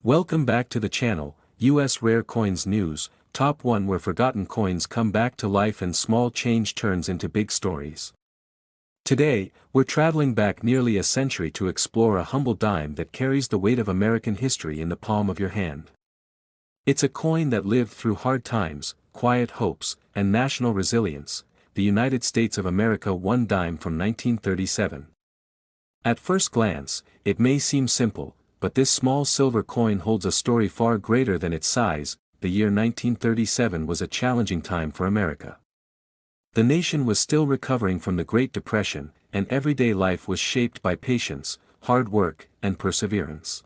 Welcome back to the channel, U.S. Rare Coins News, Top 1 where forgotten coins come back to life and small change turns into big stories. Today, we're traveling back nearly a century to explore a humble dime that carries the weight of American history in the palm of your hand. It's a coin that lived through hard times, quiet hopes, and national resilience, the United States of America $1 dime from 1937. At first glance, it may seem simple, but this small silver coin holds a story far greater than its size. The year 1937 was a challenging time for America. The nation was still recovering from the Great Depression, and everyday life was shaped by patience, hard work, and perseverance.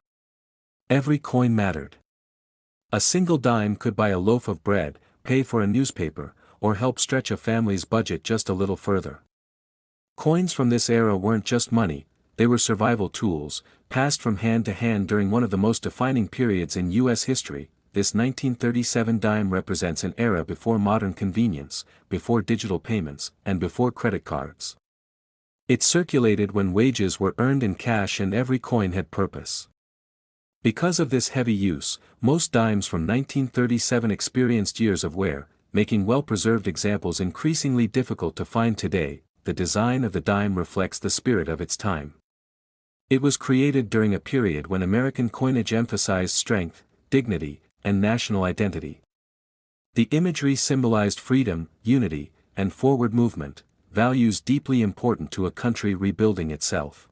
Every coin mattered. A single dime could buy a loaf of bread, pay for a newspaper, or help stretch a family's budget just a little further. Coins from this era weren't just money, they were survival tools, passed from hand to hand during one of the most defining periods in U.S. history. This 1937 dime represents an era before modern convenience, before digital payments, and before credit cards. It circulated when wages were earned in cash and every coin had purpose. Because of this heavy use, most dimes from 1937 experienced years of wear, making well-preserved examples increasingly difficult to find today. The design of the dime reflects the spirit of its time. It was created during a period when American coinage emphasized strength, dignity, and national identity. The imagery symbolized freedom, unity, and forward movement, values deeply important to a country rebuilding itself.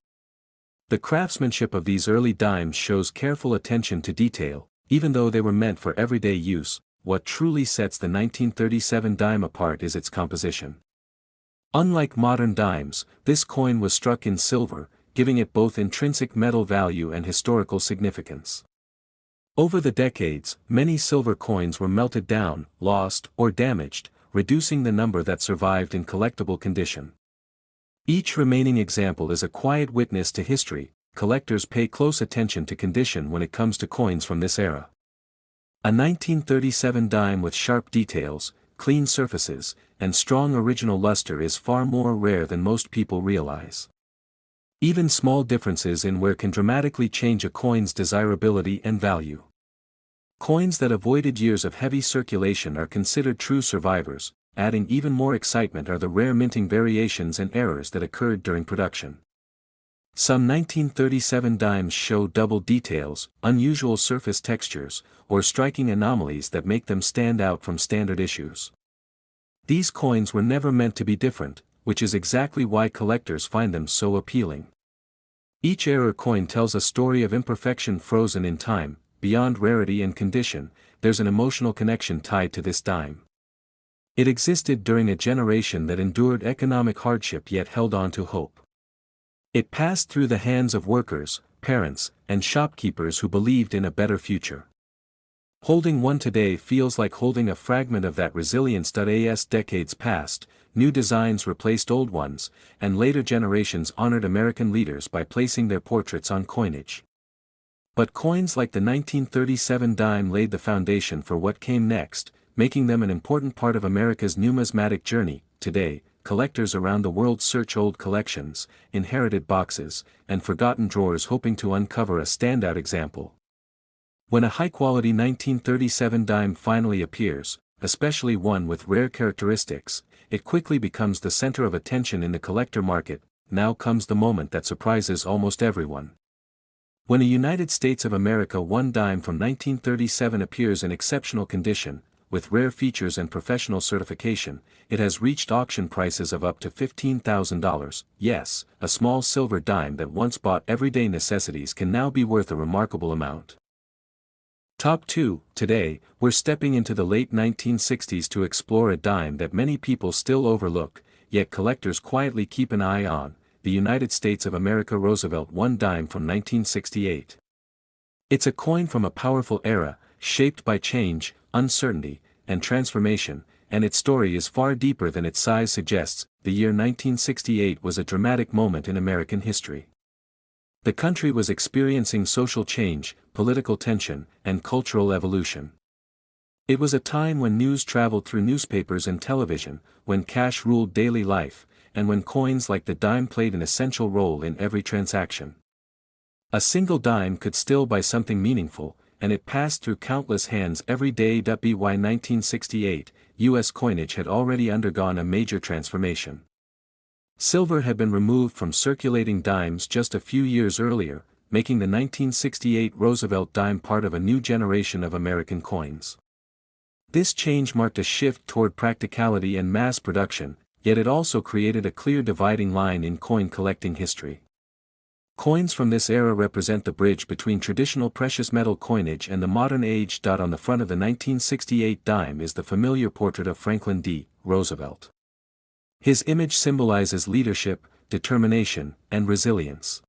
The craftsmanship of these early dimes shows careful attention to detail, even though they were meant for everyday use. What truly sets the 1937 dime apart is its composition. Unlike modern dimes, this coin was struck in silver, giving it both intrinsic metal value and historical significance. Over the decades, many silver coins were melted down, lost, or damaged, reducing the number that survived in collectible condition. Each remaining example is a quiet witness to history. Collectors pay close attention to condition when it comes to coins from this era. A 1937 dime with sharp details, clean surfaces, and strong original luster is far more rare than most people realize. Even small differences in wear can dramatically change a coin's desirability and value. Coins that avoided years of heavy circulation are considered true survivors. Adding even more excitement are the rare minting variations and errors that occurred during production. Some 1937 dimes show double details, unusual surface textures, or striking anomalies that make them stand out from standard issues. These coins were never meant to be different, which is exactly why collectors find them so appealing. Each error coin tells a story of imperfection frozen in time. Beyond rarity and condition, there's an emotional connection tied to this dime. It existed during a generation that endured economic hardship yet held on to hope. It passed through the hands of workers, parents, and shopkeepers who believed in a better future. Holding one today feels like holding a fragment of that resilience. As decades passed, new designs replaced old ones, and later generations honored American leaders by placing their portraits on coinage. But coins like the 1937 dime laid the foundation for what came next, making them an important part of America's numismatic journey. Today, collectors around the world search old collections, inherited boxes, and forgotten drawers hoping to uncover a standout example. When a high-quality 1937 dime finally appears, especially one with rare characteristics, it quickly becomes the center of attention in the collector market. Now comes the moment that surprises almost everyone. When a United States of America $1 dime from 1937 appears in exceptional condition, with rare features and professional certification, it has reached auction prices of up to $15,000. Yes, a small silver dime that once bought everyday necessities can now be worth a remarkable amount. Top 2. Today, we're stepping into the late 1960s to explore a dime that many people still overlook, yet collectors quietly keep an eye on, the United States of America Roosevelt $1 dime from 1968. It's a coin from a powerful era, shaped by change, uncertainty, and transformation, and its story is far deeper than its size suggests. The year 1968 was a dramatic moment in American history. The country was experiencing social change, political tension, and cultural evolution. It was a time when news traveled through newspapers and television, when cash ruled daily life, and when coins like the dime played an essential role in every transaction. A single dime could still buy something meaningful, and it passed through countless hands every day. By 1968, U.S. coinage had already undergone a major transformation. Silver had been removed from circulating dimes just a few years earlier, making the 1968 Roosevelt dime part of a new generation of American coins. This change marked a shift toward practicality and mass production, yet it also created a clear dividing line in coin collecting history. Coins from this era represent the bridge between traditional precious metal coinage and the modern age. On the front of the 1968 dime is the familiar portrait of Franklin D. Roosevelt. His image symbolizes leadership, determination, and resilience.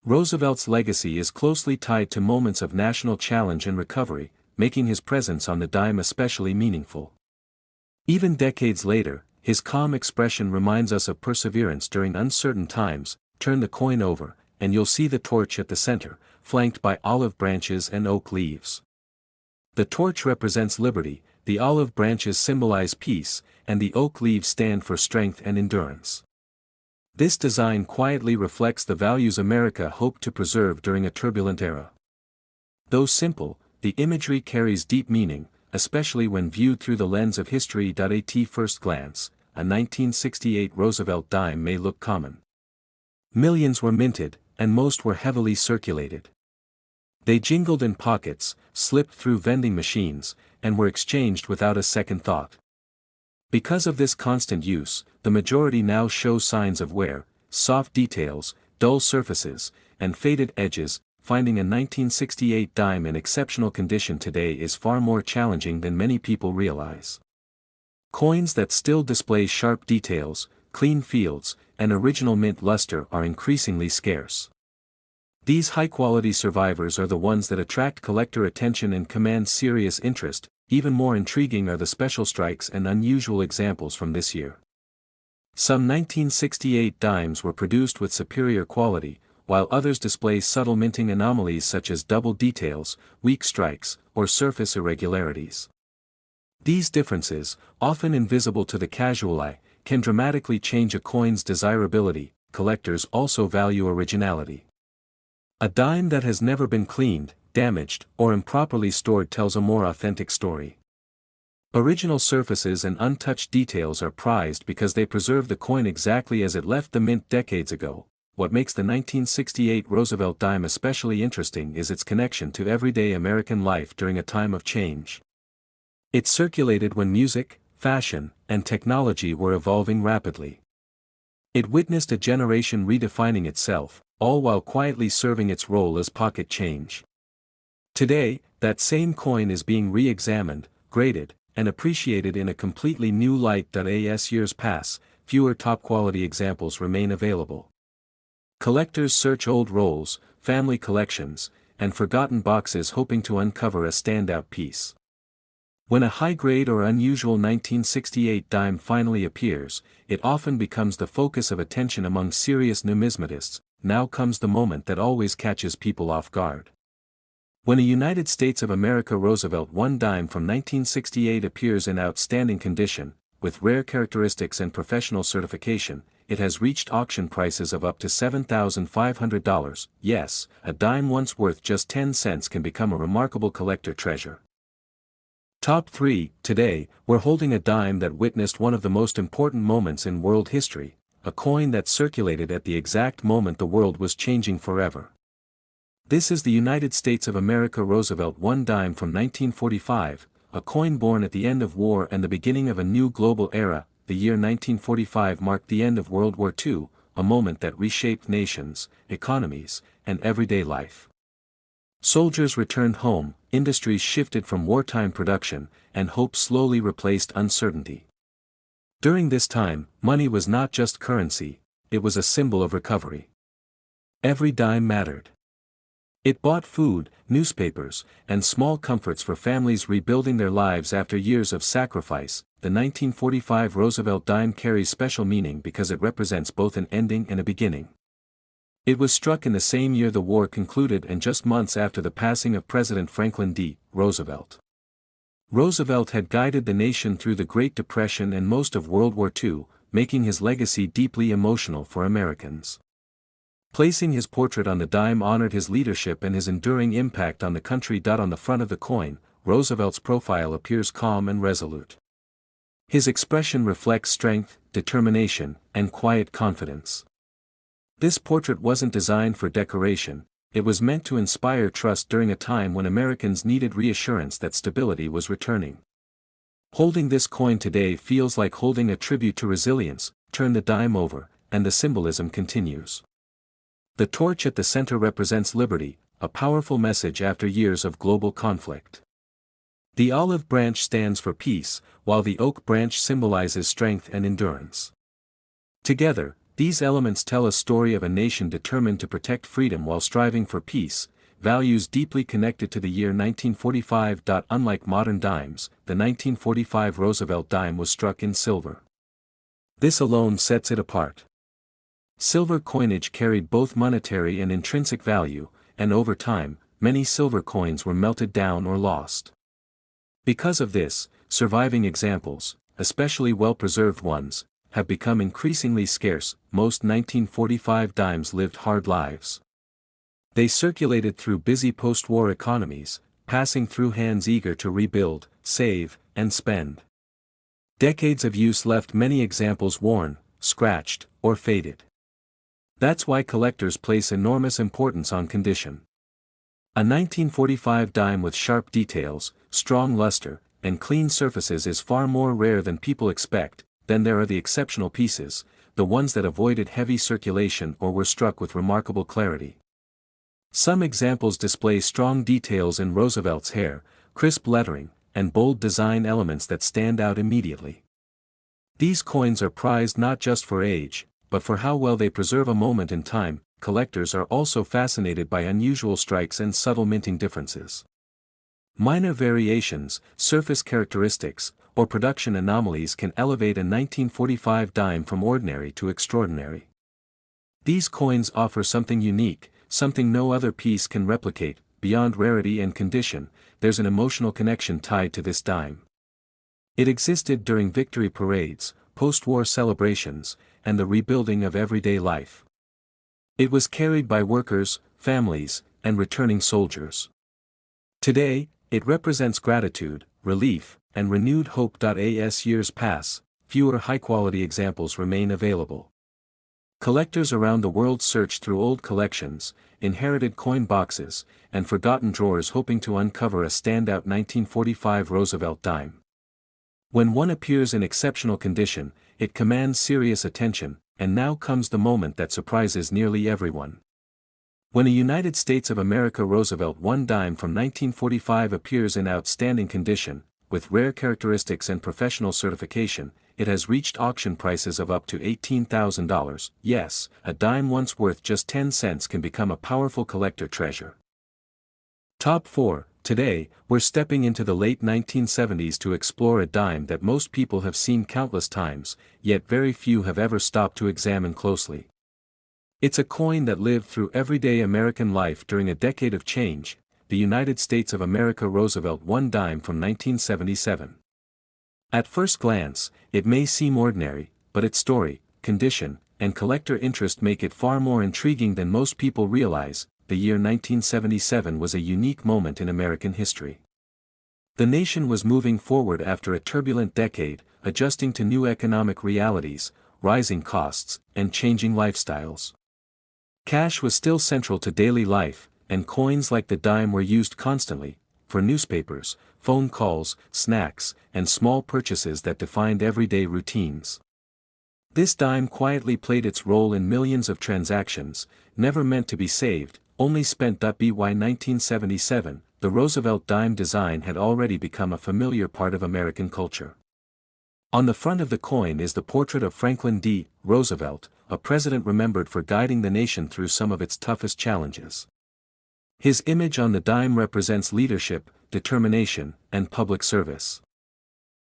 Roosevelt's legacy is closely tied to moments of national challenge and recovery, making his presence on the dime especially meaningful. Even decades later, his calm expression reminds us of perseverance during uncertain times. Turn the coin over, and you'll see the torch at the center, flanked by olive branches and oak leaves. The torch represents liberty, the olive branches symbolize peace, and the oak leaves stand for strength and endurance. This design quietly reflects the values America hoped to preserve during a turbulent era. Though simple, the imagery carries deep meaning, especially when viewed through the lens of history. At first glance, a 1968 Roosevelt dime may look common. Millions were minted, and most were heavily circulated. They jingled in pockets, slipped through vending machines, and were exchanged without a second thought. Because of this constant use, the majority now show signs of wear, soft details, dull surfaces, and faded edges. Finding a 1968 dime in exceptional condition today is far more challenging than many people realize. Coins that still display sharp details, clean fields, and original mint luster are increasingly scarce. These high-quality survivors are the ones that attract collector attention and command serious interest. Even more intriguing are the special strikes and unusual examples from this year. Some 1968 dimes were produced with superior quality, while others display subtle minting anomalies such as double details, weak strikes, or surface irregularities. These differences, often invisible to the casual eye, can dramatically change a coin's desirability. Collectors also value originality. A dime that has never been cleaned, damaged, or improperly stored tells a more authentic story. Original surfaces and untouched details are prized because they preserve the coin exactly as it left the mint decades ago. What makes the 1968 Roosevelt dime especially interesting is its connection to everyday American life during a time of change. It circulated when music, fashion, and technology were evolving rapidly. It witnessed a generation redefining itself, all while quietly serving its role as pocket change. Today, that same coin is being re-examined, graded, and appreciated in a completely new light. As years pass, fewer top-quality examples remain available. Collectors search old rolls, family collections, and forgotten boxes hoping to uncover a standout piece. When a high-grade or unusual 1968 dime finally appears, it often becomes the focus of attention among serious numismatists. Now comes the moment that always catches people off guard. When a United States of America Roosevelt I dime from 1968 appears in outstanding condition, with rare characteristics and professional certification, it has reached auction prices of up to $7,500. Yes, a dime once worth just 10 cents can become a remarkable collector treasure. Top 3. Today, we're holding a dime that witnessed one of the most important moments in world history, a coin that circulated at the exact moment the world was changing forever. This is the United States of America Roosevelt I dime from 1945, a coin born at the end of war and the beginning of a new global era. The year 1945 marked the end of World War II, a moment that reshaped nations, economies, and everyday life. Soldiers returned home, industries shifted from wartime production, and hope slowly replaced uncertainty. During this time, money was not just currency, it was a symbol of recovery. Every dime mattered. It bought food, newspapers, and small comforts for families rebuilding their lives after years of sacrifice. The 1945 Roosevelt dime carries special meaning because it represents both an ending and a beginning. It was struck in the same year the war concluded and just months after the passing of President Franklin D. Roosevelt. Roosevelt had guided the nation through the Great Depression and most of World War II, making his legacy deeply emotional for Americans. Placing his portrait on the dime honored his leadership and his enduring impact on the country. On the front of the coin, Roosevelt's profile appears calm and resolute. His expression reflects strength, determination, and quiet confidence. This portrait wasn't designed for decoration, it was meant to inspire trust during a time when Americans needed reassurance that stability was returning. Holding this coin today feels like holding a tribute to resilience. Turn the dime over, and the symbolism continues. The torch at the center represents liberty, a powerful message after years of global conflict. The olive branch stands for peace, while the oak branch symbolizes strength and endurance. Together, these elements tell a story of a nation determined to protect freedom while striving for peace, values deeply connected to the year 1945. Unlike modern dimes, the 1945 Roosevelt dime was struck in silver. This alone sets it apart. Silver coinage carried both monetary and intrinsic value, and over time, many silver coins were melted down or lost. Because of this, surviving examples, especially well-preserved ones, have become increasingly scarce. Most 1945 dimes lived hard lives. They circulated through busy post-war economies, passing through hands eager to rebuild, save, and spend. Decades of use left many examples worn, scratched, or faded. That's why collectors place enormous importance on condition. A 1945 dime with sharp details, strong luster, and clean surfaces is far more rare than people expect. Then there are the exceptional pieces, the ones that avoided heavy circulation or were struck with remarkable clarity. Some examples display strong details in Roosevelt's hair, crisp lettering, and bold design elements that stand out immediately. These coins are prized not just for age, but for how well they preserve a moment in time. Collectors are also fascinated by unusual strikes and subtle minting differences. Minor variations, surface characteristics, or production anomalies can elevate a 1945 dime from ordinary to extraordinary. These coins offer something unique, something no other piece can replicate. Beyond rarity and condition, there's an emotional connection tied to this dime. It existed during victory parades, post-war celebrations, and the rebuilding of everyday life. It was carried by workers, families, and returning soldiers. Today, it represents gratitude, relief, and renewed hope. As years pass, fewer high-quality examples remain available. Collectors around the world search through old collections, inherited coin boxes, and forgotten drawers hoping to uncover a standout 1945 Roosevelt dime. When one appears in exceptional condition, it commands serious attention, and now comes the moment that surprises nearly everyone. When a United States of America Roosevelt I dime from 1945 appears in outstanding condition, with rare characteristics and professional certification, it has reached auction prices of up to $18,000. Yes, a dime once worth just 10 cents can become a powerful collector treasure. Top 4. Today, we're stepping into the late 1970s to explore a dime that most people have seen countless times, yet very few have ever stopped to examine closely. It's a coin that lived through everyday American life during a decade of change, the United States of America Roosevelt I dime from 1977. At first glance, it may seem ordinary, but its story, condition, and collector interest make it far more intriguing than most people realize. The year 1977 was a unique moment in American history. The nation was moving forward after a turbulent decade, adjusting to new economic realities, rising costs, and changing lifestyles. Cash was still central to daily life, and coins like the dime were used constantly, for newspapers, phone calls, snacks, and small purchases that defined everyday routines. This dime quietly played its role in millions of transactions, never meant to be saved, only spent. By 1977, the Roosevelt dime design had already become a familiar part of American culture. On the front of the coin is the portrait of Franklin D. Roosevelt, a president remembered for guiding the nation through some of its toughest challenges. His image on the dime represents leadership, determination, and public service.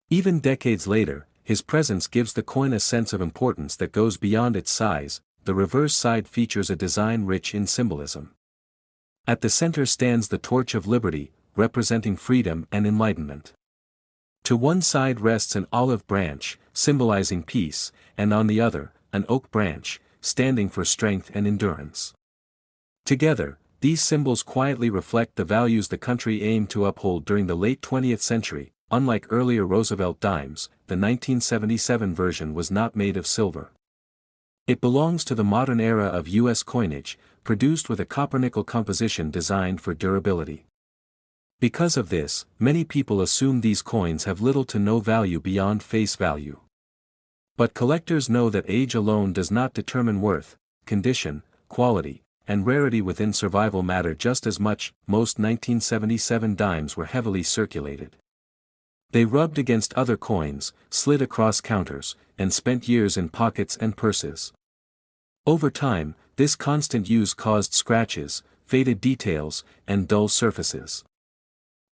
Even decades later, his presence gives the coin a sense of importance that goes beyond its size. The reverse side features a design rich in symbolism. At the center stands the torch of liberty, representing freedom and enlightenment. To one side rests an olive branch, symbolizing peace, and on the other, an oak branch, standing for strength and endurance. Together, these symbols quietly reflect the values the country aimed to uphold during the late 20th century. Unlike earlier Roosevelt dimes, the 1977 version was not made of silver. It belongs to the modern era of U.S. coinage, produced with a copper-nickel composition designed for durability. Because of this, many people assume these coins have little to no value beyond face value. But collectors know that age alone does not determine worth. Condition, quality, and rarity within survival matter just as much. Most 1977 dimes were heavily circulated. They rubbed against other coins, slid across counters, and spent years in pockets and purses. Over time, this constant use caused scratches, faded details, and dull surfaces.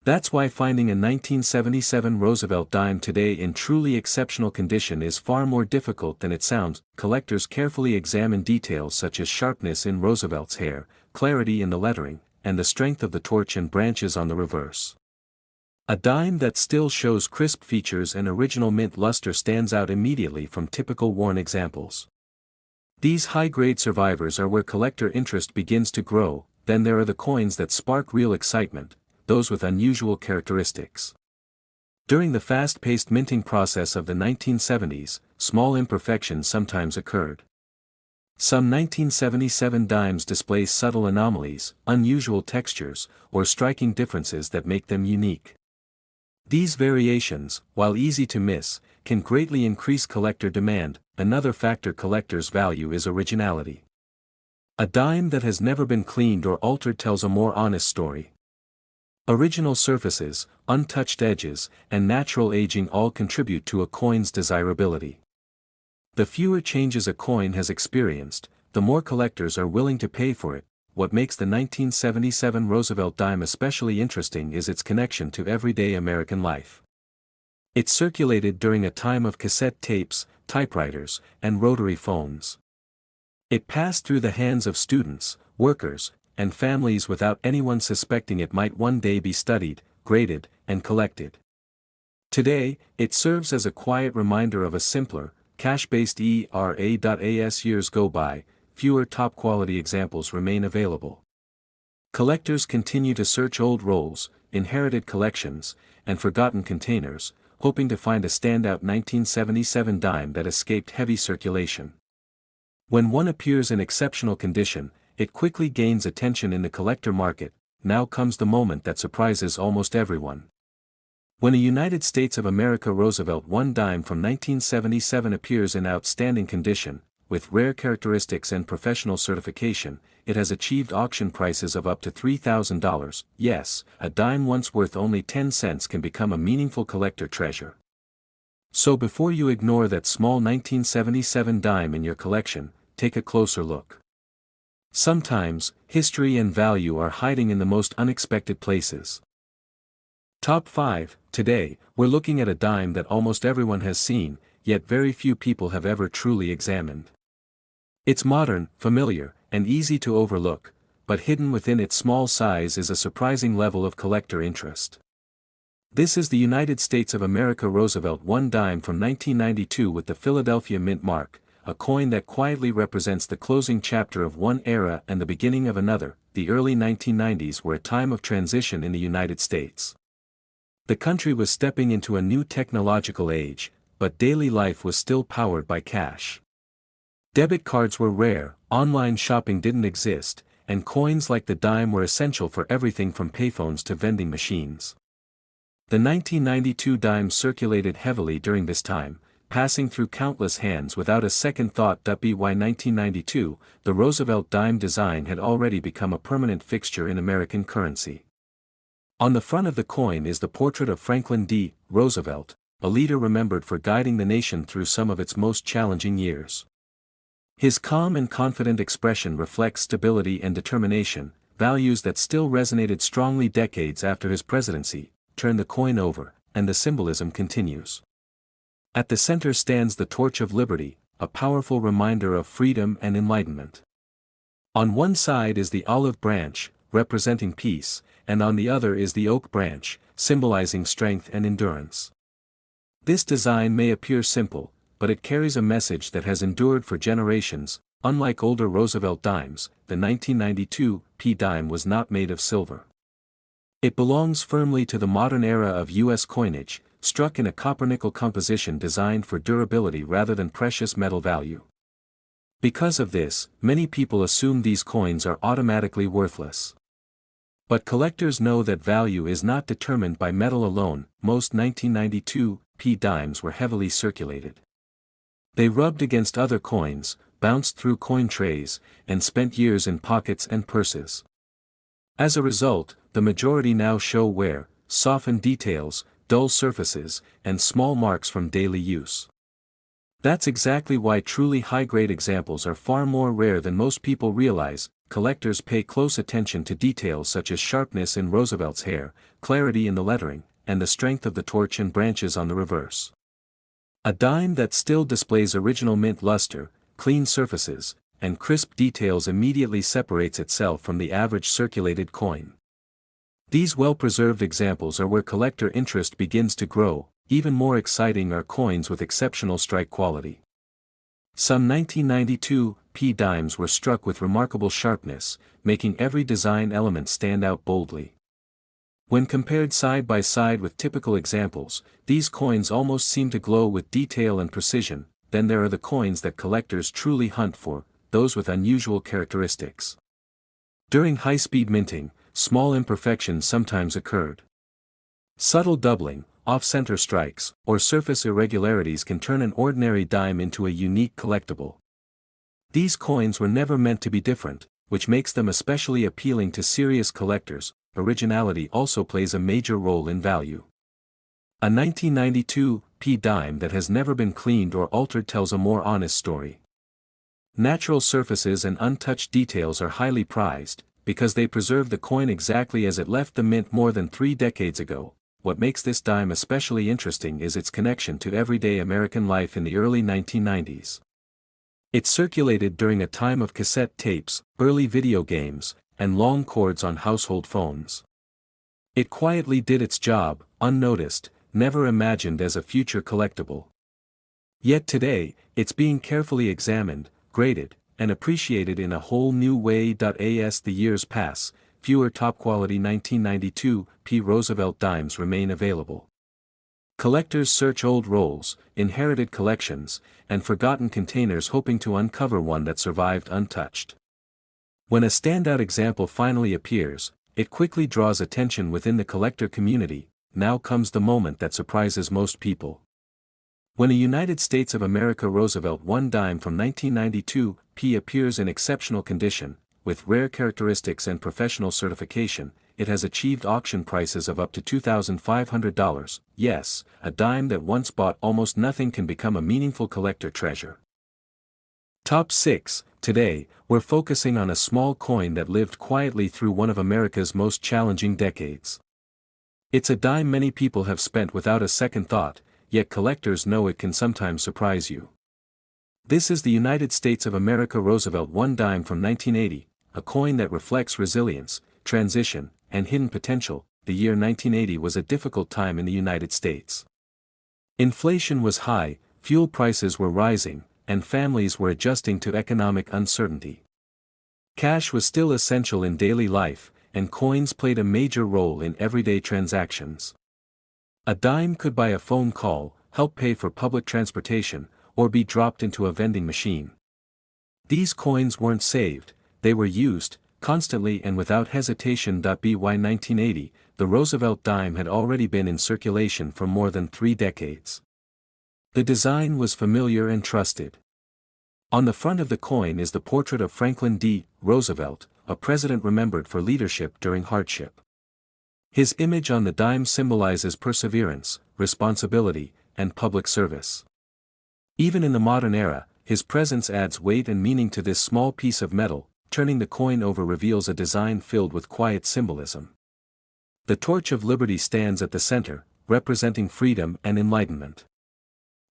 That's why finding a 1977 Roosevelt dime today in truly exceptional condition is far more difficult than it sounds. Collectors carefully examine details such as sharpness in Roosevelt's hair, clarity in the lettering, and the strength of the torch and branches on the reverse. A dime that still shows crisp features and original mint luster stands out immediately from typical worn examples. These high-grade survivors are where collector interest begins to grow. Then there are the coins that spark real excitement, those with unusual characteristics. During the fast-paced minting process of the 1970s, small imperfections sometimes occurred. Some 1977 dimes display subtle anomalies, unusual textures, or striking differences that make them unique. These variations, while easy to miss, can greatly increase collector demand. Another factor collectors value is originality. A dime that has never been cleaned or altered tells a more honest story. Original surfaces, untouched edges, and natural aging all contribute to a coin's desirability. The fewer changes a coin has experienced, the more collectors are willing to pay for it. What makes the 1977 Roosevelt dime especially interesting is its connection to everyday American life. It circulated during a time of cassette tapes, typewriters, and rotary phones. It passed through the hands of students, workers, and families without anyone suspecting it might one day be studied, graded, and collected. Today, it serves as a quiet reminder of a simpler, cash-based era. As years go by, fewer top-quality examples remain available. Collectors continue to search old rolls, inherited collections, and forgotten containers, hoping to find a standout 1977 dime that escaped heavy circulation. When one appears in exceptional condition, it quickly gains attention in the collector market. Now comes the moment that surprises almost everyone. When a United States of America Roosevelt I dime from 1977 appears in outstanding condition, with rare characteristics and professional certification, it has achieved auction prices of up to $3,000. Yes, a dime once worth only 10 cents can become a meaningful collector treasure. So before you ignore that small 1977 dime in your collection, take a closer look. Sometimes, history and value are hiding in the most unexpected places. Top 5. Today, we're looking at a dime that almost everyone has seen, yet very few people have ever truly examined. It's modern, familiar, and easy to overlook, but hidden within its small size is a surprising level of collector interest. This is the United States of America Roosevelt I dime from 1992 with the Philadelphia Mint mark, a coin that quietly represents the closing chapter of one era and the beginning of another. The early 1990s were a time of transition in the United States. The country was stepping into a new technological age, but daily life was still powered by cash. Debit cards were rare, online shopping didn't exist, and coins like the dime were essential for everything from payphones to vending machines. The 1992 dime circulated heavily during this time, passing through countless hands without a second thought. By 1992, the Roosevelt dime design had already become a permanent fixture in American currency. On the front of the coin is the portrait of Franklin D. Roosevelt, a leader remembered for guiding the nation through some of its most challenging years. His calm and confident expression reflects stability and determination, values that still resonated strongly decades after his presidency. Turn the coin over, and the symbolism continues. At the center stands the Torch of Liberty, a powerful reminder of freedom and enlightenment. On one side is the olive branch, representing peace, and on the other is the oak branch, symbolizing strength and endurance. This design may appear simple, but it carries a message that has endured for generations. Unlike older Roosevelt dimes, the 1992 P dime was not made of silver. It belongs firmly to the modern era of U.S. coinage, struck in a copper-nickel composition designed for durability rather than precious metal value. Because of this, many people assume these coins are automatically worthless. But collectors know that value is not determined by metal alone. Most 1992 P dimes were heavily circulated. They rubbed against other coins, bounced through coin trays, and spent years in pockets and purses. As a result, the majority now show wear, softened details, dull surfaces, and small marks from daily use. That's exactly why truly high-grade examples are far more rare than most people realize. Collectors pay close attention to details such as sharpness in Roosevelt's hair, clarity in the lettering, and the strength of the torch and branches on the reverse. A dime that still displays original mint luster, clean surfaces, and crisp details immediately separates itself from the average circulated coin. These well-preserved examples are where collector interest begins to grow. Even more exciting are coins with exceptional strike quality. Some 1992 P dimes were struck with remarkable sharpness, making every design element stand out boldly. When compared side by side with typical examples, these coins almost seem to glow with detail and precision. Then there are the coins that collectors truly hunt for, those with unusual characteristics. During high-speed minting, small imperfections sometimes occurred. Subtle doubling, off-center strikes, or surface irregularities can turn an ordinary dime into a unique collectible. These coins were never meant to be different, which makes them especially appealing to serious collectors. Originality also plays a major role in value. A 1992 P dime that has never been cleaned or altered tells a more honest story. Natural surfaces and untouched details are highly prized, because they preserve the coin exactly as it left the mint more than 3 decades ago. What makes this dime especially interesting is its connection to everyday American life in the early 1990s. It circulated during a time of cassette tapes, early video games, and long cords on household phones. It quietly did its job, unnoticed, never imagined as a future collectible. Yet today, it's being carefully examined, graded, and appreciated in a whole new way. As the years pass, fewer top-quality 1992 P Roosevelt dimes remain available. Collectors search old rolls, inherited collections, and forgotten containers hoping to uncover one that survived untouched. When a standout example finally appears, it quickly draws attention within the collector community. Now comes the moment that surprises most people. When a United States of America Roosevelt I dime from 1992 P appears in exceptional condition, with rare characteristics and professional certification, it has achieved auction prices of up to $2,500. Yes, a dime that once bought almost nothing can become a meaningful collector treasure. Top 6. Today, we're focusing on a small coin that lived quietly through one of America's most challenging decades. It's a dime many people have spent without a second thought, yet collectors know it can sometimes surprise you. This is the United States of America Roosevelt I dime from 1980, a coin that reflects resilience, transition, and hidden potential. The year 1980 was a difficult time in the United States. Inflation was high, fuel prices were rising, and families were adjusting to economic uncertainty. Cash was still essential in daily life, and coins played a major role in everyday transactions. A dime could buy a phone call, help pay for public transportation, or be dropped into a vending machine. These coins weren't saved, they were used, constantly and without hesitation. By 1980, the Roosevelt dime had already been in circulation for more than 3 decades. The design was familiar and trusted. On the front of the coin is the portrait of Franklin D. Roosevelt, a president remembered for leadership during hardship. His image on the dime symbolizes perseverance, responsibility, and public service. Even in the modern era, his presence adds weight and meaning to this small piece of metal. Turning the coin over reveals a design filled with quiet symbolism. The torch of liberty stands at the center, representing freedom and enlightenment.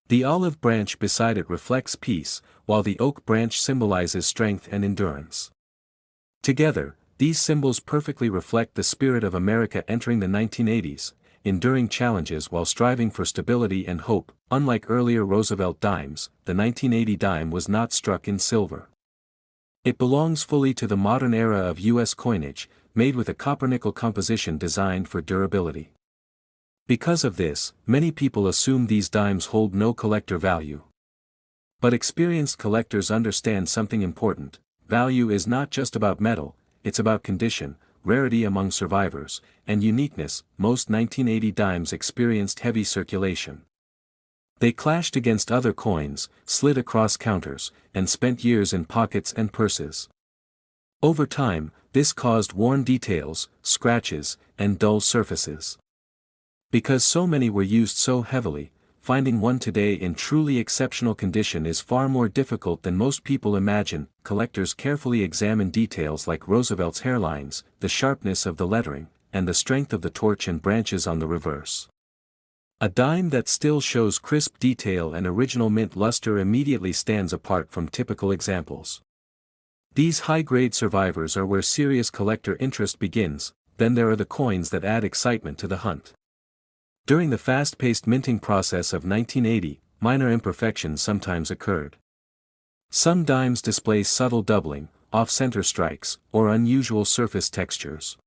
The olive branch beside it reflects peace, while the oak branch symbolizes strength and endurance. Together, these symbols perfectly reflect the spirit of America entering the 1980s, enduring challenges while striving for stability and hope. Unlike earlier Roosevelt dimes, the 1980 dime was not struck in silver. It belongs fully to the modern era of U.S. coinage, made with a copper-nickel composition designed for durability. Because of this, many people assume these dimes hold no collector value. But experienced collectors understand something important: value is not just about metal, it's about condition, rarity among survivors, and uniqueness. Most 1980 dimes experienced heavy circulation. They clashed against other coins, slid across counters, and spent years in pockets and purses. Over time, this caused worn details, scratches, and dull surfaces. Because so many were used so heavily, finding one today in truly exceptional condition is far more difficult than most people imagine. Collectors carefully examine details like Roosevelt's hairlines, the sharpness of the lettering, and the strength of the torch and branches on the reverse. A dime that still shows crisp detail and original mint luster immediately stands apart from typical examples. These high-grade survivors are where serious collector interest begins. Then there are the coins that add excitement to the hunt. During the fast-paced minting process of 1980, minor imperfections sometimes occurred. Some dimes display subtle doubling, off-center strikes, or unusual surface textures.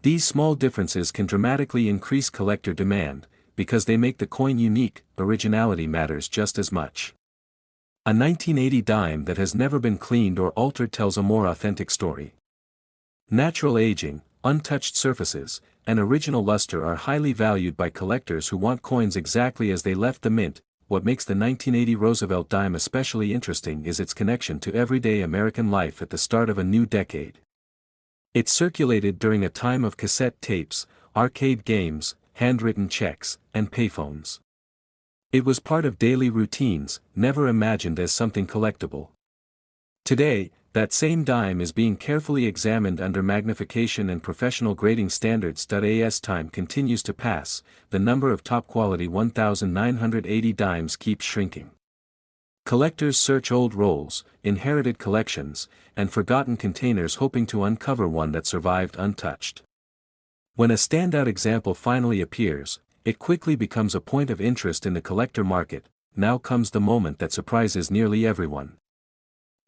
These small differences can dramatically increase collector demand, because they make the coin unique. Originality matters just as much. A 1980 dime that has never been cleaned or altered tells a more authentic story. Natural aging, untouched surfaces, and original luster are highly valued by collectors who want coins exactly as they left the mint. What makes the 1980 Roosevelt dime especially interesting is its connection to everyday American life at the start of a new decade. It circulated during a time of cassette tapes, arcade games, handwritten checks, and payphones. It was part of daily routines, never imagined as something collectible. Today, that same dime is being carefully examined under magnification and professional grading standards. As time continues to pass, the number of top-quality 1980 dimes keeps shrinking. Collectors search old rolls, inherited collections, and forgotten containers hoping to uncover one that survived untouched. When a standout example finally appears, it quickly becomes a point of interest in the collector market. Now comes the moment that surprises nearly everyone.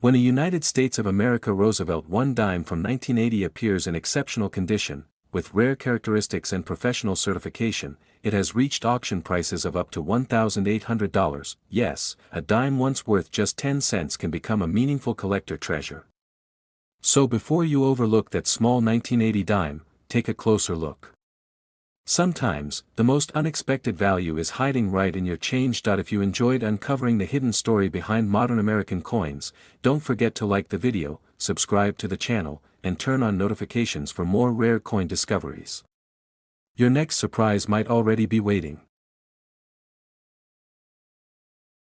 When a United States of America Roosevelt I dime from 1980 appears in exceptional condition, with rare characteristics and professional certification, it has reached auction prices of up to $1,800. Yes, a dime once worth just 10 cents can become a meaningful collector treasure. So before you overlook that small 1980 dime, take a closer look. Sometimes, the most unexpected value is hiding right in your change. If you enjoyed uncovering the hidden story behind modern American coins, don't forget to like the video, subscribe to the channel, and turn on notifications for more rare coin discoveries. Your next surprise might already be waiting.